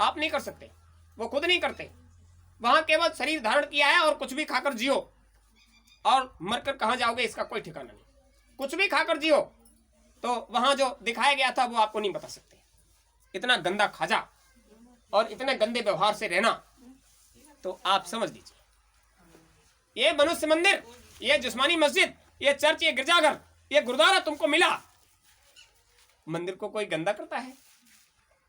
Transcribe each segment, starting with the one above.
आप नहीं कर सकते, वो खुद नहीं करते। वहां केवल शरीर धारण किया है और कुछ भी खाकर जियो, और मरकर कहां जाओगे इसका कोई ठिकाना नहीं। कुछ भी खाकर जियो, तो वहां जो दिखाया गया था वो आपको नहीं बता सकते। इतना गंदा खाजा और इतने गंदे व्यवहार से रहना, तो आप समझ लीजिए ये मनुष्य मंदिर, ये जिस्मानी मस्जिद, ये चर्च, ये गिरजाघर, ये गुरुद्वारा तुमको मिला, मंदिर को कोई गंदा करता है?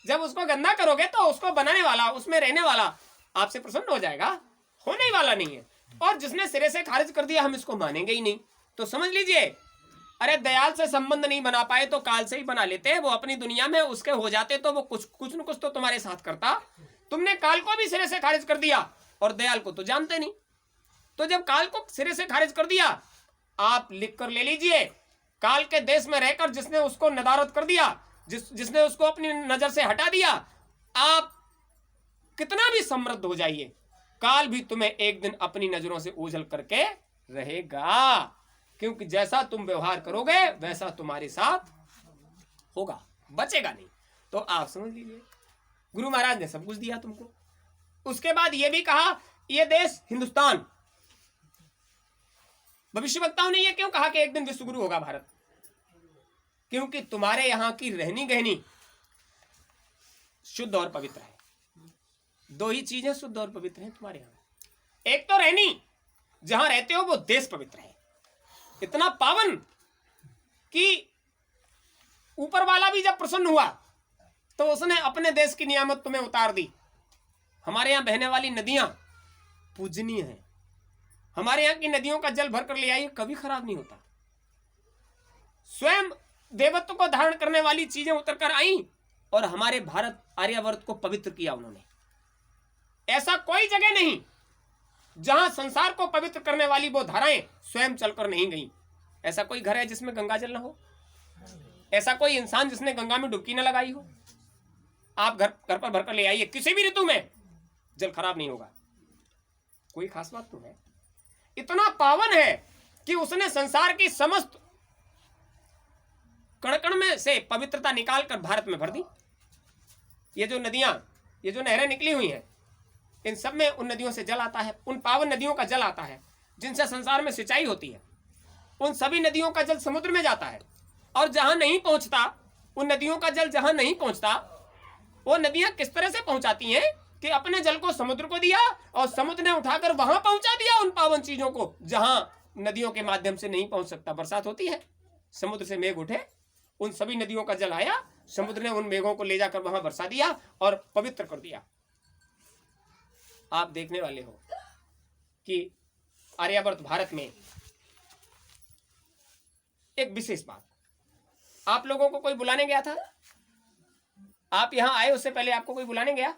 जब उसको गंदा करोगे तो उसको बनाने वाला, उसमें रहने वाला आपसे प्रसन्न हो जाएगा? होने ही वाला नहीं है। और जिसने सिरे से खारिज कर दिया हम इसको मानेंगे ही नहीं, तो समझ लीजिए अरे दयाल से संबंध नहीं बना पाए तो काल से ही बना लेते हैं। वो अपनी दुनिया में उसके हो जाते तो वो कुछ न कुछ तो तुम्हारे साथ करता। तुमने काल को भी सिरे से खारिज कर दिया और दयाल को तो जानते नहीं। तो जब काल को सिरे से खारिज कर दिया, आप लिख कर ले लीजिए, काल के देश में रहकर जिसने उसको नदारत कर दिया, जिसने उसको अपनी नजर से हटा दिया, आप कितना भी समृद्ध हो जाइए, काल भी तुम्हें एक दिन अपनी नजरों से ओझल करके रहेगा। क्योंकि जैसा तुम व्यवहार करोगे वैसा तुम्हारे साथ होगा, बचेगा नहीं। तो आप समझ लीजिए गुरु महाराज ने सब कुछ दिया तुमको। उसके बाद ये भी कहा, ये देश हिंदुस्तान, भविष्यवक्ताओं ने ये क्यों कहा कि एक दिन विश्व गुरु होगा भारत? क्योंकि तुम्हारे यहां की रहनी गहनी शुद्ध और पवित्र है। दो ही चीजें शुद्ध और पवित्र हैं तुम्हारे यहां। एक तो रहनी, जहां रहते हो वो देश पवित्र है, इतना पावन कि ऊपर वाला भी जब प्रसन्न हुआ तो उसने अपने देश की नियामत तुम्हें उतार दी। हमारे यहां बहने वाली नदियां पूजनीय हैं। हमारे यहां की नदियों का जल भर कर ले आइए, कभी खराब नहीं होता। स्वयं देवत्व को धारण करने वाली चीजें उतर कर आई और हमारे भारत आर्यावर्त को पवित्र किया उन्होंने। ऐसा कोई जगह नहीं जहां संसार को पवित्र करने वाली वो धाराएं स्वयं चलकर नहीं गई। ऐसा कोई घर है जिसमें गंगा जल ना हो? ऐसा कोई इंसान जिसने गंगा में डुबकी न लगाई हो? आप घर पर भरकर ले आइए, किसी भी ऋतु में जल खराब नहीं होगा। कोई खास बात तो है। इतना पावन है कि उसने संसार की समस्त कण-कण में से पवित्रता निकालकर भारत में भर दी। ये जो नदियां, ये जो नहरें निकली हुई हैं, इन सब में उन नदियों से जल आता है, उन पावन नदियों का जल आता है जिनसे संसार में सिंचाई होती है। उन सभी नदियों का जल समुद्र में जाता है, और जहां नहीं पहुंचता, उन नदियों का जल जहां नहीं पहुंचता, वो नदियां किस तरह से पहुंचाती हैं कि अपने जल को समुद्र को दिया और समुद्र ने उठाकर वहां पहुंचा दिया उन पावन चीजों को जहां नदियों के माध्यम से नहीं पहुंच सकता। बरसात होती है, समुद्र से मेघ उठे, उन सभी नदियों का जल आया, समुद्र ने उन मेघों को ले जाकर वहां बरसा दिया और पवित्र कर दिया। आप देखने वाले हो कि आर्यावर्त भारत में एक विशेष बात, आप लोगों को कोई बुलाने गया था? आप यहां आए उससे पहले आपको कोई बुलाने गया?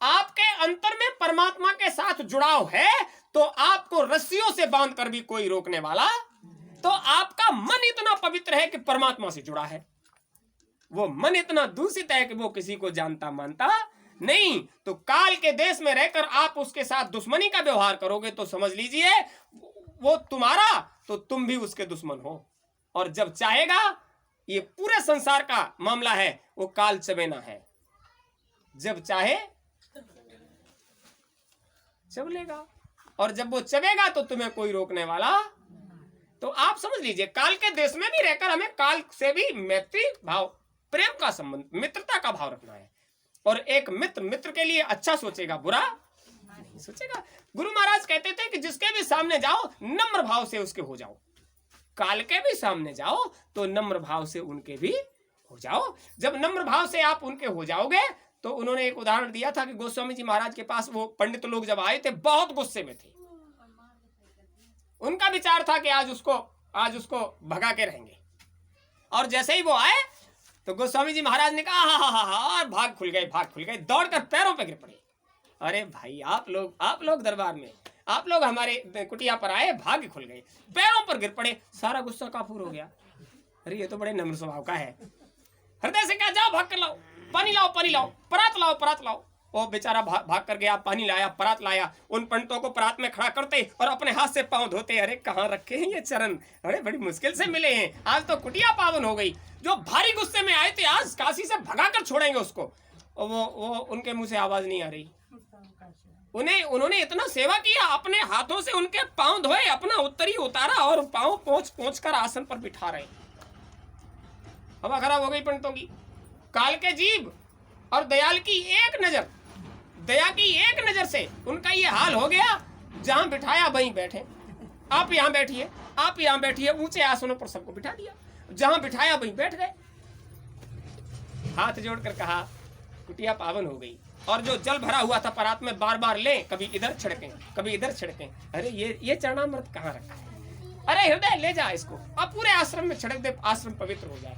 आपके अंतर में परमात्मा के साथ जुड़ाव है तो आपको रस्सियों से बांधकर भी कोई रोकने वाला, तो आपका मन इतना पवित्र है कि परमात्मा से जुड़ा है। वो मन इतना दूषित है कि वो किसी को जानता मानता नहीं। तो काल के देश में रहकर आप उसके साथ दुश्मनी का व्यवहार करोगे तो समझ लीजिए वो तुम्हारा, तो तुम भी उसके दुश्मन हो। और जब चाहेगा, ये पूरे संसार का मामला है, वो काल चबेना है, जब चाहे चब लेगा, और जब वो चबेगा तो तुम्हें कोई रोकने वाला। तो आप समझ लीजिए काल के देश में भी रहकर हमें काल से भी मैत्री भाव, प्रेम का संबंध, मित्रता का भाव रखना है। और एक मित्र के लिए अच्छा सोचेगा, बुरा नहीं सोचेगा। गुरु महाराज कहते थे कि जिसके भी सामने जाओ नम्र भाव से उसके हो जाओ, काल के भी सामने जाओ तो नम्र भाव से उनके भी हो जाओ। जब नम्र भाव से आप उनके हो जाओगे, तो उन्होंने एक उदाहरण दिया था कि गोस्वामी जी महाराज के पास वो पंडित लोग जब आए थे, बहुत गुस्से में थे। उनका विचार था कि आज उसको भगा के रहेंगे, और जैसे ही वो आए तो गोस्वामी जी महाराज ने कहा हा हा हा, और भाग खुल गए, दौड़कर पैरों पे गिर पड़े। अरे भाई, आप लोग दरबार में, आप लोग हमारे कुटिया पर आए, भाग्य खुल गए, पैरों पर गिर पड़े, सारा गुस्सा काफूर हो गया। अरे ये तो बड़े नम्र स्वभाव का है। हृदय से कहा, जाओ भाग कर लाओ, पानी लाओ, परात लाओ। वो बेचारा भाग कर गया, पानी लाया, परात लाया। उन पंडितों को परात में खड़ा करते और अपने हाथ से पांव धोते। अरे कहाँ रखे हैं ये चरण, अरे बड़ी मुश्किल से मिले हैं, आज तो कुटिया पावन हो गई। जो भारी गुस्से में आए थे, आज काशी से भगा कर छोड़ेंगे उसको। और वो उनके मुंह से आवाज नहीं आ रही। उन्होंने इतना सेवा किया, अपने हाथों से उनके पांव धोए, अपना उत्तरी उतारा और पांव पोंछ पोंछ कर आसन पर बिठा रहे। हवा खराब हो गई पंडितों की। काल के जीव और दयाल की एक नजर, दया की एक नजर से उनका ये हाल हो गया, जहां बिठाया वहीं बैठे। आप यहां बैठिए, आप यहां बैठिए, ऊंचे आसनों पर सबको बिठा दिया, जहां बिठाया वहीं बैठ गए। हाथ जोड़कर कहा कुटिया पावन हो गई। और जो जल भरा हुआ था परात में बार बार ले, कभी इधर छिड़कें कभी इधर छिड़कें। अरे ये चरणामृत कहाँ रखा है? अरे हृदय ले जा इसको, अब पूरे आश्रम में छिड़क दे, आश्रम पवित्र हो जाए।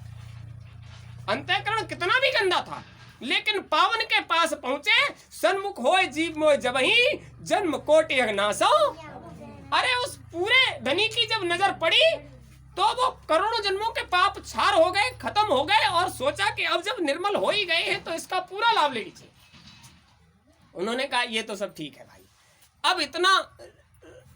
अंतःकरण कितना भी गंदा था, लेकिन पावन के पास पहुंचे, सन्मुख होए जीव मोय जबहि, जन्म कोटि अगनासो। अरे उस पूरे धनी की जब नजर पड़ी तो वो करोड़ों जन्मों के पाप छार हो गए, खत्म हो गए, और सोचा कि अब जब निर्मल हो ही गए हैं तो इसका पूरा लाभ ले लीजिए। उन्होंने कहा ये तो सब ठीक है भाई, अब इतना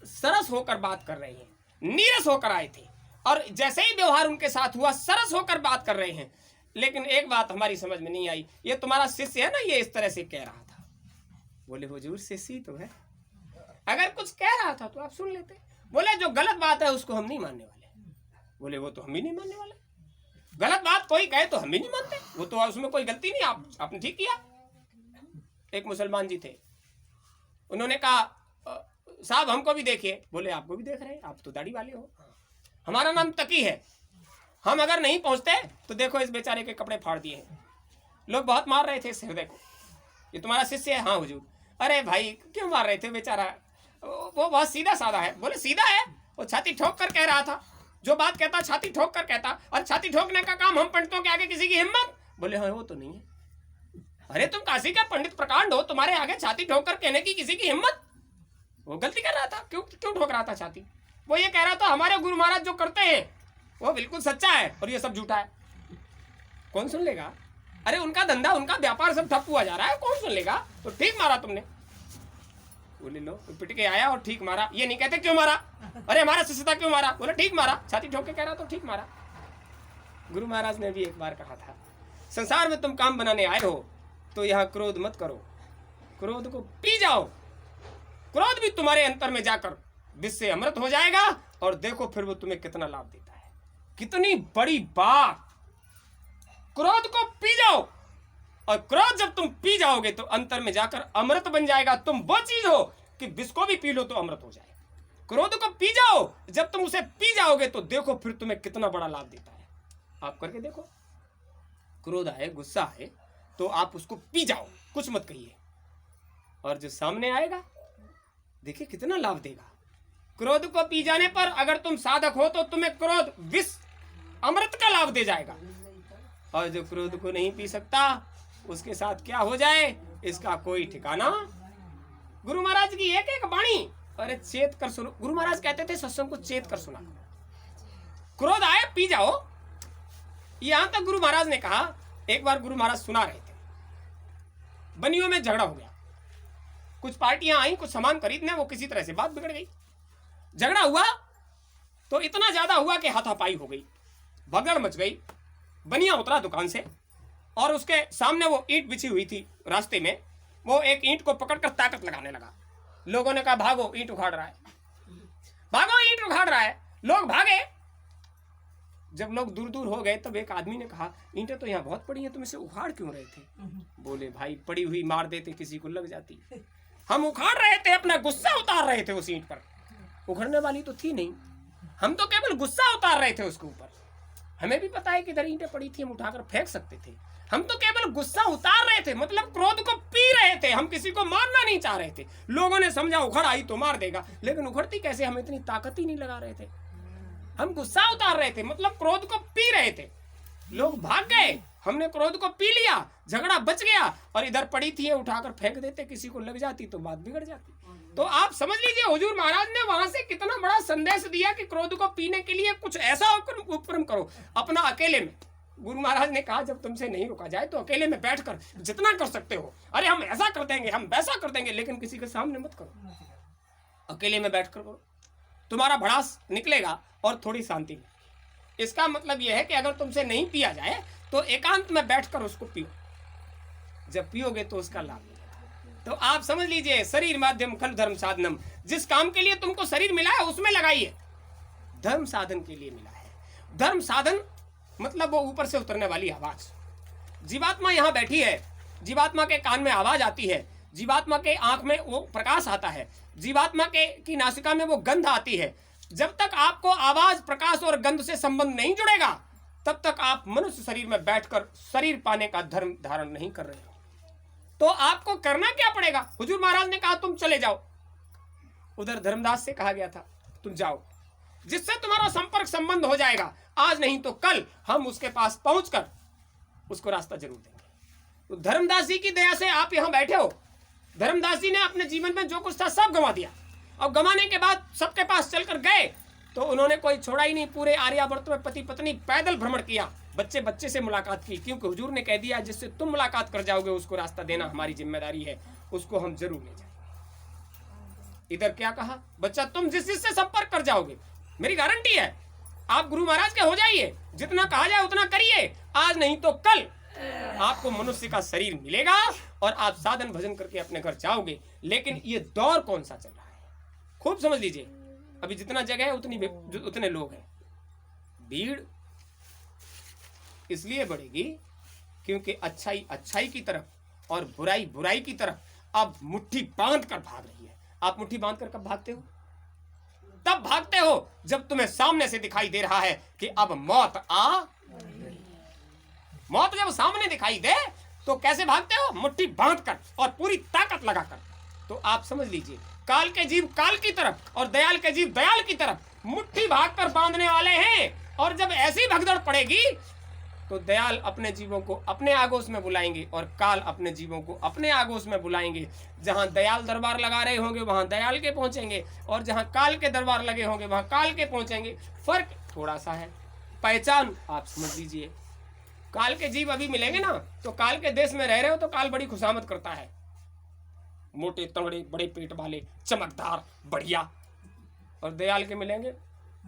सरस होकर बात कर रहे हैं, नीरस होकर आए थे, और जैसे ही व्यवहार उनके साथ हुआ सरस होकर बात कर रहे हैं। लेकिन एक बात हमारी समझ में नहीं आई, ये तुम्हारा शिष्य है ना, ये इस तरह से कह रहा था। बोले हुजूर शिष्य तो है, अगर कुछ कह रहा था तो आप सुन लेते। बोले जो गलत बात है उसको हम नहीं मानने वाले। बोले वो तो हम ही नहीं मानने वाले, गलत बात कोई कहे तो हम ही नहीं मानते, वो तो उसमें कोई गलती नहीं, आपने ठीक किया। एक मुसलमान जी थे, उन्होंने कहा साहब हमको भी देखिए। बोले आपको भी देख रहे हैं, आप तो दाढ़ी वाले हो। हमारा नाम तकी है, हम अगर नहीं पहुंचते तो देखो इस बेचारे के कपड़े फाड़ दिए हैं। लोग बहुत मार रहे थे इस हृदय को। ये तुम्हारा शिष्य है? हाँ हुजूर। अरे भाई क्यों मार रहे थे? बेचारा वो बहुत सीधा साधा है। बोले सीधा है? वो छाती ठोक कर कह रहा था, जो बात कहता छाती ठोक कर कहता, और छाती ठोकने का काम हम पंडितों के आगे किसी की हिम्मत? बोले हाँ वो तो नहीं है। अरे तुम काशी का पंडित प्रकांड हो, तुम्हारे आगे छाती ठोक कर कहने की किसी की हिम्मत? वो गलती कर रहा था। क्यों ठोक रहा था छाती? वो ये कह रहा था हमारे गुरु महाराज जो करते हैं वो बिल्कुल सच्चा है और ये सब झूठा है। कौन सुन लेगा? अरे उनका धंधा, उनका व्यापार सब ठप हुआ जा रहा है, कौन सुन लेगा? तो ठीक मारा तुमने। बोले लो पिट के आया और ठीक मारा। ये नहीं कहते क्यों मारा, अरे हमारा शिष्य था क्यों मारा? बोले ठीक मारा, छाती ठोक के कह रहा तो ठीक मारा। गुरु महाराज ने भी एक बार कहा था, संसार में तुम काम बनाने आए हो तो यहाँ क्रोध मत करो, क्रोध को पी जाओ। क्रोध भी तुम्हारे अंतर में जाकर विष से अमृत हो जाएगा, और देखो फिर वो तुम्हें कितना लाभ देता है। कितनी बड़ी बात! क्रोध को पी जाओ, और क्रोध जब तुम पी जाओगे तो अंतर में जाकर अमृत बन जाएगा। तुम वो चीज हो कि विष को भी पी लो तो अमृत हो जाए। क्रोध को पी जाओ, जब तुम उसे पी जाओगे तो देखो फिर तुम्हें कितना बड़ा लाभ देता है। आप करके देखो, क्रोध आए, गुस्सा आए तो आप उसको पी जाओ, कुछ मत कहिए, और जो सामने आएगा देखिए कितना लाभ देगा। क्रोध को पी जाने पर अगर तुम साधक हो तो तुम्हें क्रोध विष अमृत का लाभ दे जाएगा, और जो क्रोध को नहीं पी सकता उसके साथ क्या हो जाए इसका कोई ठिकाना। गुरु महाराज की एक एक वाणी, अरे चेत कर सुनो। गुरु महाराज कहते थे सत्संग को चेत कर सुना करो, क्रोध आए पी जाओ। यहां तक गुरु महाराज ने कहा, एक बार गुरु महाराज सुना रहे थे, बनियों में झगड़ा हो गया, कुछ पार्टियां आई कुछ सामान खरीदने, वो किसी तरह से बात बिगड़ गई, झगड़ा हुआ तो इतना ज्यादा हुआ कि हाथापाई हो गई, भगदड़ मच गई। बनिया उतरा दुकान से और उसके सामने वो ईंट बिछी हुई थी रास्ते में, वो एक ईंट को पकड़कर ताकत लगाने लगा। लोगों ने कहा भागो ईंट उखाड़ रहा है, भागो ईंट उखाड़ रहा है। लोग भागे। जब लोग दूर दूर हो गए तब एक आदमी ने कहा ईंटें तो यहाँ बहुत पड़ी हैं, तुम इसे उखाड़ क्यों रहे थे? बोले भाई पड़ी हुई मार देते किसी को लग जाती, हम उखाड़ रहे थे, अपना गुस्सा उतार रहे थे उस ईंट पर। उखड़ने वाली तो थी नहीं, हम तो केवल गुस्सा उतार रहे थे उसके ऊपर। हमें भी पता है कि इधर ईंटें पड़ी थी, हम उठाकर फेंक सकते थे, हम तो केवल गुस्सा उतार रहे थे, मतलब क्रोध को पी रहे थे, हम किसी को मारना नहीं चाह रहे थे। लोगों ने समझा उखड़ आई तो मार देगा, लेकिन उखड़ती कैसे, हम इतनी ताकत ही नहीं लगा रहे थे, हम गुस्सा उतार रहे थे, मतलब क्रोध को पी रहे थे। लोग भाग गए, हमने क्रोध को पी लिया, झगड़ा बच गया, और इधर पड़ी थी उठाकर फेंक देते, किसी को लग जाती तो बात बिगड़ जाती। तो आप समझ लीजिए हुजूर महाराज ने वहां से कितना बड़ा संदेश दिया कि क्रोध को पीने के लिए कुछ ऐसा उपक्रम करो अपना अकेले में। गुरु महाराज ने कहा जब तुमसे नहीं रुका जाए तो अकेले में बैठकर जितना कर सकते हो, अरे हम ऐसा कर देंगे, हम वैसा कर देंगे, लेकिन किसी के सामने मत करो, अकेले में बैठकर करो, तुम्हारा भड़ास निकलेगा और थोड़ी शांति में। इसका मतलब यह है कि अगर तुमसे नहीं पिया जाए तो एकांत में बैठकर उसको पियो, जब पियोगे तो उसका लाभ मिलेगा। तो आप समझ लीजिए, शरीर माध्यम खलु धर्म साधनम, जिस काम के लिए तुमको शरीर मिला है उसमें लगाइए। धर्म साधन के लिए मिला है। धर्म साधन मतलब वो ऊपर से उतरने वाली आवाज। जीवात्मा यहाँ बैठी है, जीवात्मा के कान में आवाज आती है, जीवात्मा के आंख में वो प्रकाश आता है, जीवात्मा के की नासिका में वो गंध आती है। जब तक आपको आवाज, प्रकाश और गंध से संबंध नहीं जुड़ेगा, तब तक आप मनुष्य शरीर में बैठकर शरीर पाने का धर्म धारण नहीं कर रहे हो। तो आपको करना क्या पड़ेगा? हुजूर महाराज ने कहा तुम चले जाओ। उधर धर्मदास से कहा गया था तुम जाओ, जिससे तुम्हारा संपर्क संबंध हो जाएगा। आज नहीं तो कल हम उसके पास पहुंचकर उसको रास्ता जरूर देंगे। तो धर्मदास जी की दया से आप यहां बैठे हो। धर्मदास जी ने अपने जीवन में जो कुछ था सब गंवा दिया, और गंवाने के बाद सबके पास चलकर गए तो उन्होंने कोई छोड़ा ही नहीं। पूरे आर्यावर्त में पति पत्नी पैदल भ्रमण किया, बच्चे बच्चे से मुलाकात की, क्योंकि हुजूर ने कह दिया जिससे तुम मुलाकात कर जाओगे उसको रास्ता देना हमारी जिम्मेदारी है, उसको हम जरूर ले जाएंगे। इधर क्या कहा, बच्चा तुम जिस जिससे संपर्क कर जाओगे मेरी गारंटी है आप गुरु महाराज के हो जाइए, जितना कहा जाए उतना करिए। आज नहीं तो कल आपको मनुष्य का शरीर मिलेगा और आप साधन भजन करके अपने घर जाओगे। लेकिन ये दौर कौन सा चल रहा है, खूब समझ लीजिए। अभी जितना जगह है उतने लोग हैं। भीड़ इसलिए बढ़ेगी क्योंकि अच्छाई अच्छाई की तरफ और बुराई बुराई की तरफ अब मुट्ठी बांध कर भाग रही है। आप मुट्ठी बांध कर कब भागते हो? तब भागते हो जब तुम्हें सामने से दिखाई दे रहा है कि अब मौत आ। मौत जब सामने दिखाई दे तो कैसे भागते हो? मुट्ठी बांध कर और पूरी ताकत लगाकर। तो आप समझ लीजिए, काल के जीव काल की तरफ और दयाल के जीव दयाल की तरफ मुट्ठी भागकर बांधने वाले हैं। और जब ऐसी भगदड़ पड़ेगी तो दयाल अपने जीवों को अपने आगोश में बुलाएंगे और काल अपने जीवों को अपने आगोश में बुलाएंगे। जहां दयाल दरबार लगा रहे होंगे वहां दयाल के पहुंचेंगे, और जहां काल के दरबार लगे होंगे वहां काल के पहुंचेंगे। फर्क थोड़ा सा है, पहचान आप समझ लीजिए। काल के जीव अभी मिलेंगे ना तो काल के देश में रह रहे हो तो काल बड़ी खुशामद करता है, मोटे तगड़े बड़े पेट वाले चमकदार बढ़िया। और दयाल के मिलेंगे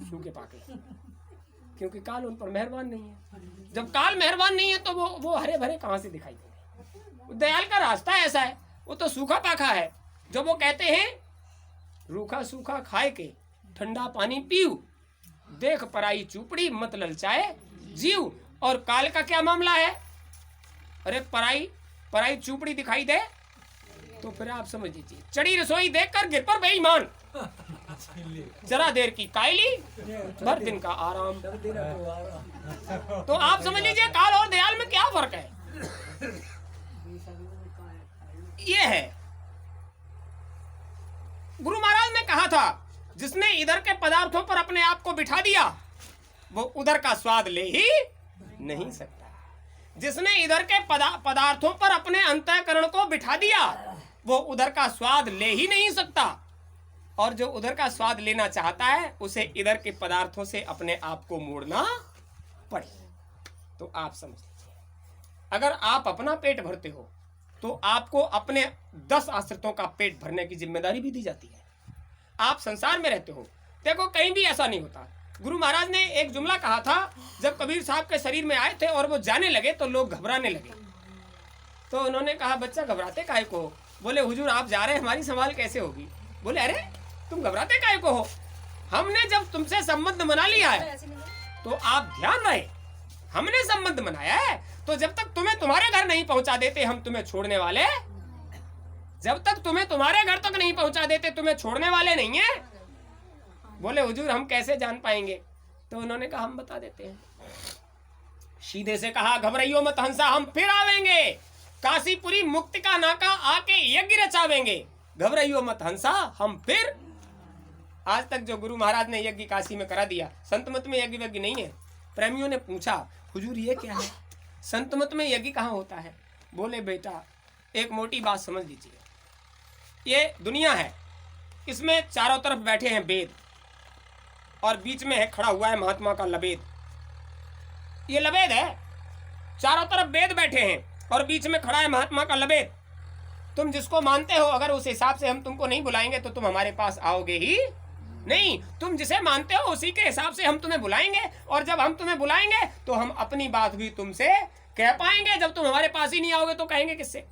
सूखे पाके, क्योंकि काल उन पर मेहरबान नहीं है। जब काल मेहरबान नहीं है तो वो हरे भरे कहां से दिखाई देंगे। दयाल का रास्ता ऐसा है, वो तो सूखा पाखा है। जो वो कहते हैं रूखा सूखा खाए के ठंडा पानी पीऊ, देख पराई चूपड़ी मत ललचाए जीव। और काल का क्या मामला है? अरे पराई चूपड़ी दिखाई दे तो फिर आप समझ लीजिए, चढ़ी रसोई देखकर गिर पर बेईमान, जरा देर की कायली भर दिन का आराम। तो आप समझ लीजिए काल और दयाल में क्या फर्क है। ये है, गुरु महाराज ने कहा था जिसने इधर के पदार्थों पर अपने आप को बिठा दिया वो उधर का स्वाद ले ही नहीं सकता। जिसने इधर के पदार्थों पर अपने अंतःकरण को बिठा दिया वो उधर का स्वाद ले ही नहीं सकता। और जो उधर का स्वाद लेना चाहता है उसे इधर के पदार्थों से अपने आप को मोड़ना पड़े। तो आप समझ लीजिए, अगर आप अपना पेट भरते हो तो आपको अपने 10 आश्रितों का पेट भरने की जिम्मेदारी भी दी जाती है। आप संसार में रहते हो, देखो कहीं भी ऐसा नहीं होता। गुरु महाराज ने एक जुमला कहा था, जब कबीर साहब के शरीर में आए थे और वो जाने लगे तो लोग घबराने लगे। तो उन्होंने कहा बच्चा घबराते काहे को? बोले हुजूर आप जा रहे हैं, हमारी संभाल कैसे होगी? बोले अरे तुम घबराते काहे को हो? हमने जब तुमसे संबंध बना लिया है तो आप ध्यान रहे, हमने संबंध बनाया है तो जब तक तुम्हें तुम्हारे घर नहीं पहुंचा देते हम तुम्हें छोड़ने वाले, जब तक तुम्हें तुम्हारे घर तक नहीं पहुंचा देते तुम्हें छोड़ने वाले नहीं है। बोले हुजूर हम कैसे जान पाएंगे? तो उन्होंने कहा हम बता देते हैं। सीधे से कहा घबराइयो मत हंसा, हम फिर आवेंगे, काशीपुरी मुक्ति का नाका आके यज्ञ रचावेंगे। घबराइयो मत हंसा, हम फिर। आज तक जो गुरु महाराज ने यज्ञ काशी में करा दिया, संत मत में यज्ञ वज्ञ नहीं है। प्रेमियों ने पूछा हुजूर ये क्या है, संत मत में यज्ञ कहाँ होता है? बोले बेटा एक मोटी बात समझ लीजिए, ये दुनिया है, इसमें चारों तरफ बैठे हैं वेद और बीच में है खड़ा हुआ है महात्मा का लबेद। ये लबेद है, चारों तरफ वेद बैठे हैं और बीच में खड़ा है महात्मा का लबेद। तुम जिसको मानते हो अगर उस हिसाब से हम तुमको नहीं बुलाएंगे तो तुम हमारे पास आओगे ही नहीं। तुम जिसे मानते हो उसी के हिसाब से हम तुम्हें बुलाएंगे, और जब हम तुम्हें बुलाएंगे तो हम अपनी बात भी तुमसे कह पाएंगे? जब तुम हमारे पास ही नहीं आओगे तो कहेंगे किससे?